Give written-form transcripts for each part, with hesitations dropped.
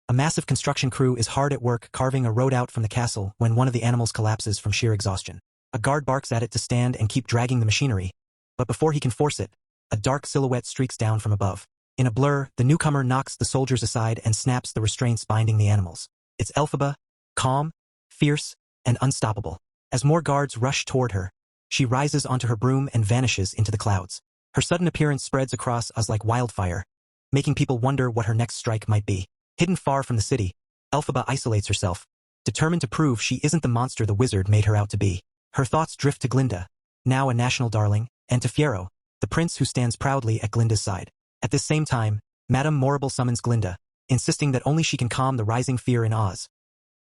A massive construction crew is hard at work carving a road out from the castle when one of the animals collapses from sheer exhaustion. A guard barks at it to stand and keep dragging the machinery, but before he can force it, a dark silhouette streaks down from above. In a blur, the newcomer knocks the soldiers aside and snaps the restraints binding the animals. It's Elphaba, calm, fierce, and unstoppable. As more guards rush toward her, she rises onto her broom and vanishes into the clouds. Her sudden appearance spreads across Oz like wildfire, making people wonder what her next strike might be. Hidden far from the city, Elphaba isolates herself, determined to prove she isn't the monster the wizard made her out to be. Her thoughts drift to Glinda, now a national darling, and to Fiyero, the prince who stands proudly at Glinda's side. At this same time, Madame Morrible summons Glinda, insisting that only she can calm the rising fear in Oz.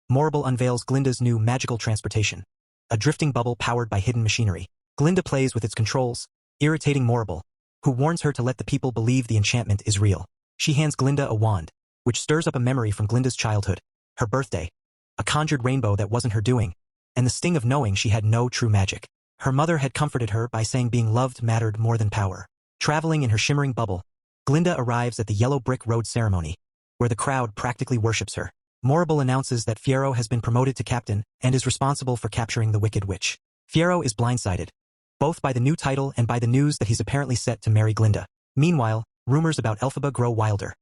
Morrible unveils Glinda's new magical transportation, a drifting bubble powered by hidden machinery. Glinda plays with its controls, irritating Morrible, who warns her to let the people believe the enchantment is real. She hands Glinda a wand, which stirs up a memory from Glinda's childhood, her birthday, a conjured rainbow that wasn't her doing, and the sting of knowing she had no true magic. Her mother had comforted her by saying being loved mattered more than power. Traveling in her shimmering bubble, Glinda arrives at the yellow brick road ceremony, where the crowd practically worships her. Morrible announces that Fiyero has been promoted to captain and is responsible for capturing the Wicked Witch. Fiyero is blindsided, both by the new title and by the news that he's apparently set to marry Glinda. Meanwhile, rumors about Elphaba grow wilder.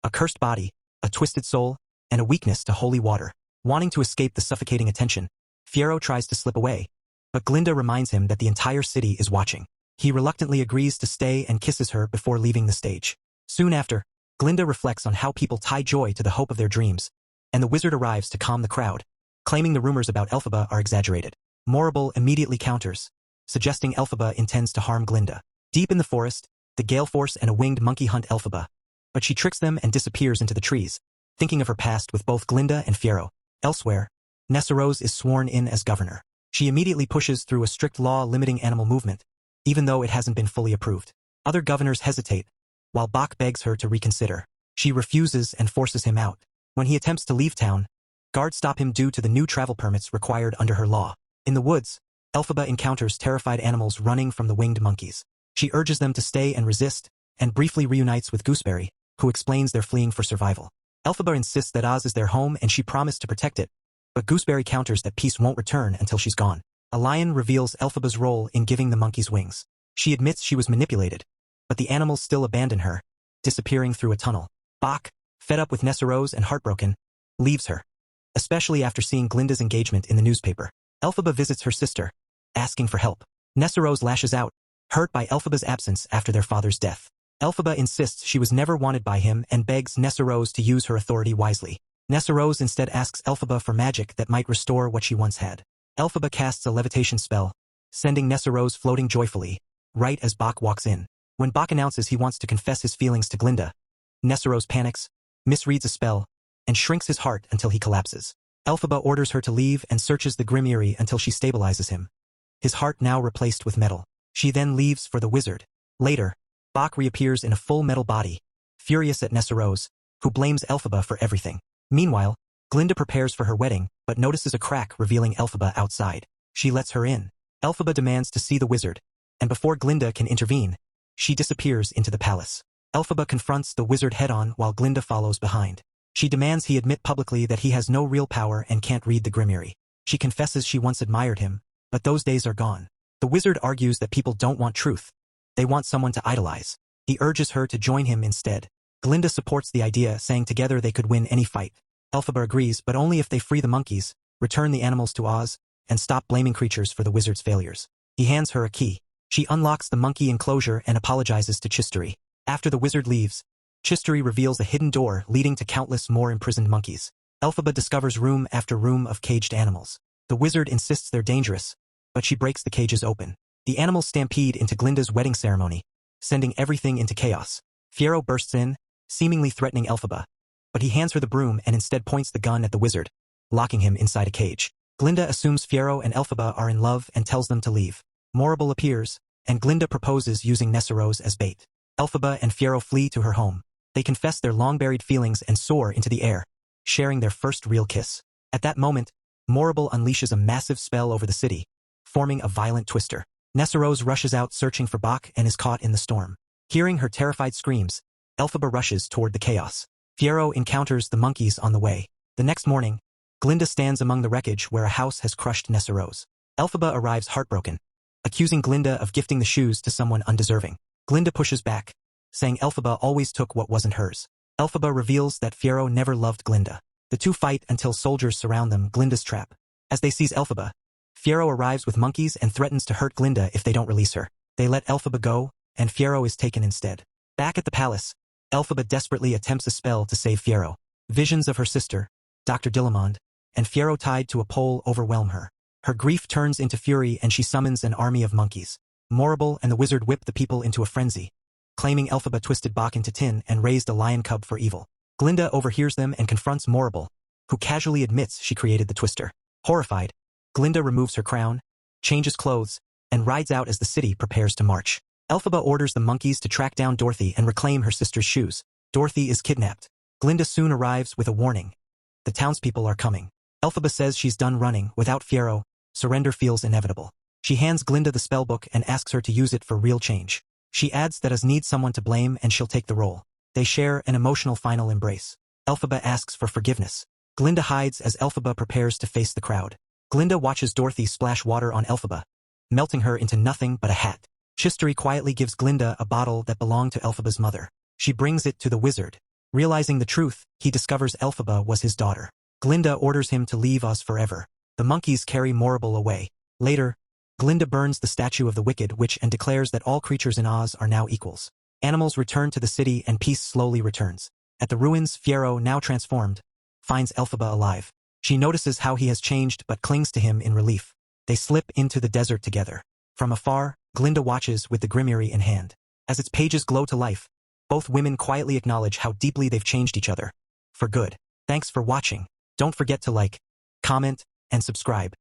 A cursed body, a twisted soul, and a weakness to holy water. Wanting to escape the suffocating attention, Fiyero tries to slip away, but Glinda reminds him that the entire city is watching. He reluctantly agrees to stay and kisses her before leaving the stage. Soon after, Glinda reflects on how people tie joy to the hope of their dreams, and the wizard arrives to calm the crowd, claiming the rumors about Elphaba are exaggerated. Morrible immediately counters, suggesting Elphaba intends to harm Glinda. Deep in the forest, the gale force and a winged monkey hunt Elphaba, but she tricks them and disappears into the trees, thinking of her past with both Glinda and Fiyero. Elsewhere, Nessarose is sworn in as governor. She immediately pushes through a strict law limiting animal movement, even though it hasn't been fully approved. Other governors hesitate, while Bok begs her to reconsider. She refuses and forces him out. When he attempts to leave town, guards stop him due to the new travel permits required under her law. In the woods, Elphaba encounters terrified animals running from the winged monkeys. She urges them to stay and resist, and briefly reunites with Gooseberry, who explains they're fleeing for survival. Elphaba insists that Oz is their home and she promised to protect it, but Gooseberry counters that peace won't return until she's gone. A lion reveals Elphaba's role in giving the monkeys wings. She admits she was manipulated, but the animals still abandon her, disappearing through a tunnel. Bok, fed up with Nessarose and heartbroken, leaves her, especially after seeing Glinda's engagement in the newspaper. Elphaba visits her sister, asking for help. Nessarose lashes out, hurt by Elphaba's absence after their father's death. Elphaba insists she was never wanted by him and begs Nessarose to use her authority wisely. Nessarose instead asks Elphaba for magic that might restore what she once had. Elphaba casts a levitation spell, sending Nessarose floating joyfully, right as Bok walks in. When Bok announces he wants to confess his feelings to Glinda, Nessarose panics, misreads a spell, and shrinks his heart until he collapses. Elphaba orders her to leave and searches the Grim Eyrie until she stabilizes him, his heart now replaced with metal. She then leaves for the wizard. Later, Bok reappears in a full metal body, furious at Nessarose, who blames Elphaba for everything. Meanwhile, Glinda prepares for her wedding, but notices a crack revealing Elphaba outside. She lets her in. Elphaba demands to see the wizard, and before Glinda can intervene, she disappears into the palace. Elphaba confronts the wizard head-on while Glinda follows behind. She demands he admit publicly that he has no real power and can't read the Grim Eyrie. She confesses she once admired him, but those days are gone. The wizard argues that people don't want truth. They want someone to idolize. He urges her to join him instead. Glinda supports the idea, saying together they could win any fight. Elphaba agrees, but only if they free the monkeys, return the animals to Oz, and stop blaming creatures for the wizard's failures. He hands her a key. She unlocks the monkey enclosure and apologizes to Chistery. After the wizard leaves, Chistery reveals a hidden door leading to countless more imprisoned monkeys. Elphaba discovers room after room of caged animals. The wizard insists they're dangerous, but she breaks the cages open. The animals stampede into Glinda's wedding ceremony, sending everything into chaos. Fiyero bursts in, seemingly threatening Elphaba, but he hands her the broom and instead points the gun at the wizard, locking him inside a cage. Glinda assumes Fiyero and Elphaba are in love and tells them to leave. Morrible appears, and Glinda proposes using Nessarose as bait. Elphaba and Fiyero flee to her home. They confess their long-buried feelings and soar into the air, sharing their first real kiss. At that moment, Morrible unleashes a massive spell over the city, forming a violent twister. Nessarose rushes out searching for Bok and is caught in the storm. Hearing her terrified screams, Elphaba rushes toward the chaos. Fiero encounters the monkeys on the way. The next morning, Glinda stands among the wreckage where a house has crushed Nessarose. Elphaba arrives heartbroken, accusing Glinda of gifting the shoes to someone undeserving. Glinda pushes back, saying Elphaba always took what wasn't hers. Elphaba reveals that Fiero never loved Glinda. The two fight until soldiers surround them, Glinda's trap. As they seize Elphaba, Fiero arrives with monkeys and threatens to hurt Glinda if they don't release her. They let Elphaba go, and Fiero is taken instead. Back at the palace, Elphaba desperately attempts a spell to save Fiero. Visions of her sister, Dr. Dillamond, and Fiero tied to a pole overwhelm her. Her grief turns into fury and she summons an army of monkeys. Morrible and the wizard whip the people into a frenzy, claiming Elphaba twisted Bach into tin and raised a lion cub for evil. Glinda overhears them and confronts Morrible, who casually admits she created the twister. Horrified, Glinda removes her crown, changes clothes, and rides out as the city prepares to march. Elphaba orders the monkeys to track down Dorothy and reclaim her sister's shoes. Dorothy is kidnapped. Glinda soon arrives with a warning. The townspeople are coming. Elphaba says she's done running. Without Fiero, surrender feels inevitable. She hands Glinda the spellbook and asks her to use it for real change. She adds that Oz needs someone to blame and she'll take the role. They share an emotional final embrace. Elphaba asks for forgiveness. Glinda hides as Elphaba prepares to face the crowd. Glinda watches Dorothy splash water on Elphaba, melting her into nothing but a hat. Chistery quietly gives Glinda a bottle that belonged to Elphaba's mother. She brings it to the wizard. Realizing the truth, he discovers Elphaba was his daughter. Glinda orders him to leave Oz forever. The monkeys carry Morrible away. Later, Glinda burns the statue of the Wicked Witch and declares that all creatures in Oz are now equals. Animals return to the city and peace slowly returns. At the ruins, Fiero, now transformed, finds Elphaba alive. She notices how he has changed but clings to him in relief. They slip into the desert together. From afar, Glinda watches with the grimoire in hand. As its pages glow to life, both women quietly acknowledge how deeply they've changed each other. For good. Thanks for watching. Don't forget to like, comment, and subscribe.